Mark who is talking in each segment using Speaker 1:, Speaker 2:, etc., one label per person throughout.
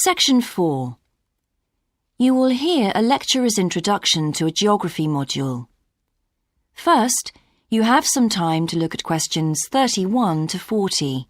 Speaker 1: Section 4. You will hear a lecturer's introduction to a geography module. First, you have some time to look at questions 31 to 40.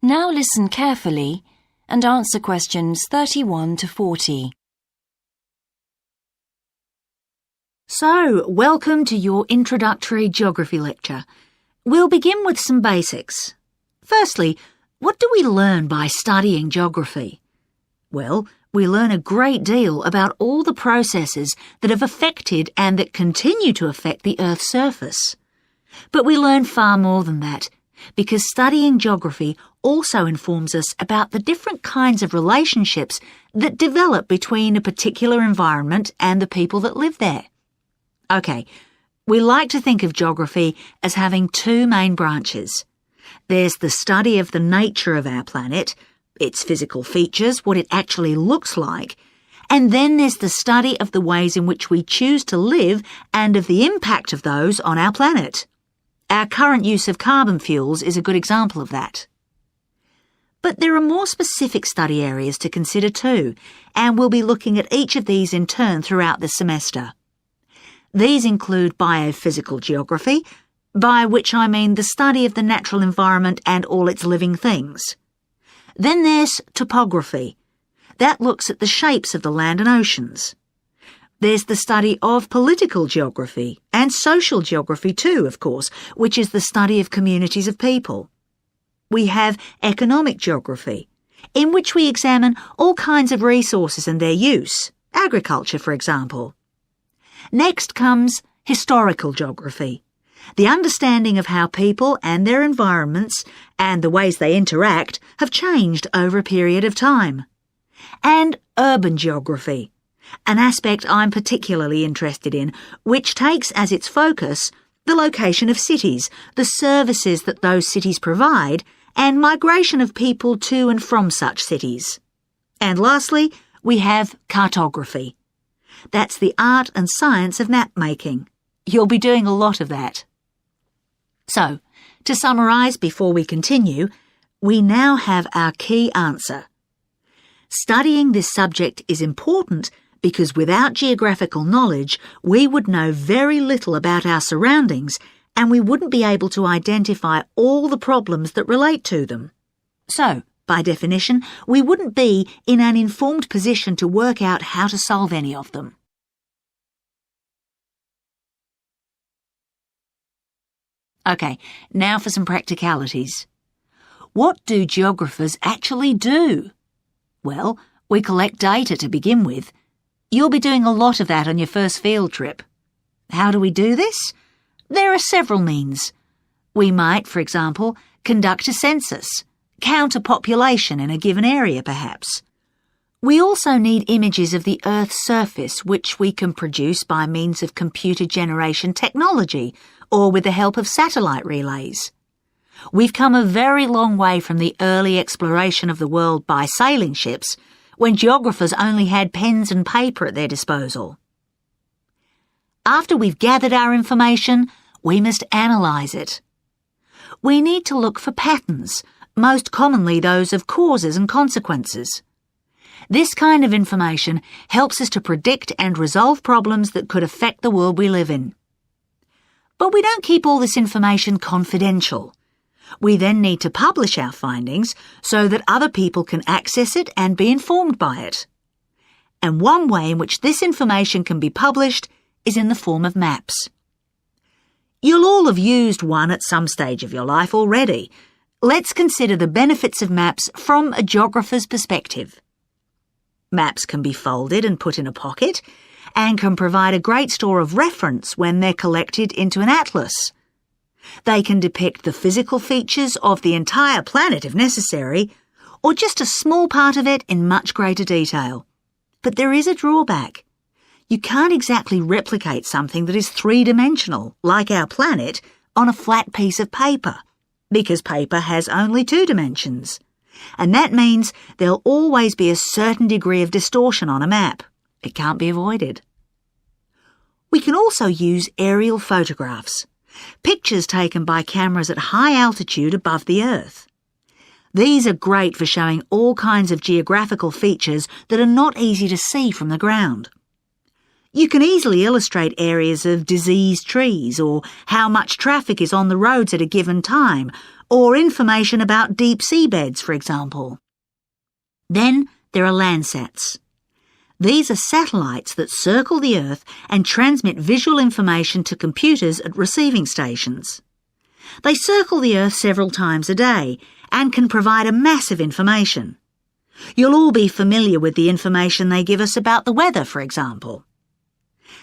Speaker 1: Now listen carefully and answer questions 31 to 40.
Speaker 2: So, welcome to your introductory geography lecture. We'll begin with some basics. Firstly, what do we learn by studying geography? Well, we learn a great deal about all the processes that have affected and that continue to affect the Earth's surface. But we learn far more than that, because studying geography also informs us about the different kinds of relationships that develop between a particular environment and the people that live there. Okay, we like to think of geography as having two main branches. There's the study of the nature of our planet, its physical features, what it actually looks like, and then there's the study of the ways in which we choose to live and of the impact of those on our planet. Our current use of carbon fuels is a good example of that. But there are more specific study areas to consider too, and we'll be looking at each of these in turn throughout this semester. These include biophysical geography, by which I mean the study of the natural environment and all its living things. Then there's topography. That looks at the shapes of the land and oceans. There's the study of political geography and social geography too, of course, which is the study of communities of people. We have economic geography, in which we examine all kinds of resources and their use, agriculture, for example. Next comes historical geography, the understanding of how people and their environments and the ways they interact have changed over a period of time. And urban geography, an aspect I'm particularly interested in, which takes as its focus the location of cities, the services that those cities provide, and migration of people to and from such cities. And lastly, we have cartography. That's the art and science of map making. You'll be doing a lot of that. So, to summarise before we continue, we now have our key answer. Studying this subject is important because without geographical knowledge, we would know very little about our surroundings and we wouldn't be able to identify all the problems that relate to them. So, by definition, we wouldn't be in an informed position to work out how to solve any of them. Okay, now for some practicalities. What do geographers actually do? Well, we collect data to begin with. You'll be doing a lot of that on your first field trip. How do we do this? There are several means. We might, for example, conduct a census, count a population in a given area perhaps. We also need images of the Earth's surface which we can produce by means of computer generation technology or with the help of satellite relays. We've come a very long way from the early exploration of the world by sailing ships, when geographers only had pens and paper at their disposal. After we've gathered our information, we must analyse it. We need to look for patterns, most commonly those of causes and consequences. This kind of information helps us to predict and resolve problems that could affect the world we live in. But we don't keep all this information confidential. We then need to publish our findings so that other people can access it and be informed by it. And one way in which this information can be published is in the form of maps. You'll all have used one at some stage of your life already. Let's consider the benefits of maps from a geographer's perspective. Maps can be folded and put in a pocket and can provide a great store of reference when they're collected into an atlas. They can depict the physical features of the entire planet if necessary, or just a small part of it in much greater detail. But there is a drawback. You can't exactly replicate something that is three-dimensional, like our planet, on a flat piece of paper, because paper has only 2 dimensions. And that means there'll always be a certain degree of distortion on a map. It can't be avoided. We can also use aerial photographs, pictures taken by cameras at high altitude above the Earth. These are great for showing all kinds of geographical features that are not easy to see from the ground. You can easily illustrate areas of diseased trees, or how much traffic is on the roads at a given time, or information about deep seabeds, for example. Then there are Landsats. These are satellites that circle the Earth and transmit visual information to computers at receiving stations. They circle the Earth several times a day and can provide a massive information. You'll all be familiar with the information they give us about the weather, for example.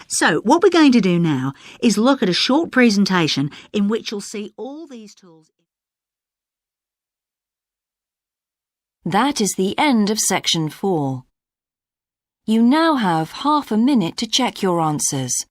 Speaker 2: So, what we're going to do now is look at a short presentation in which you'll see all these tools.
Speaker 1: That is the end of section 4. You now have half a minute to check your answers.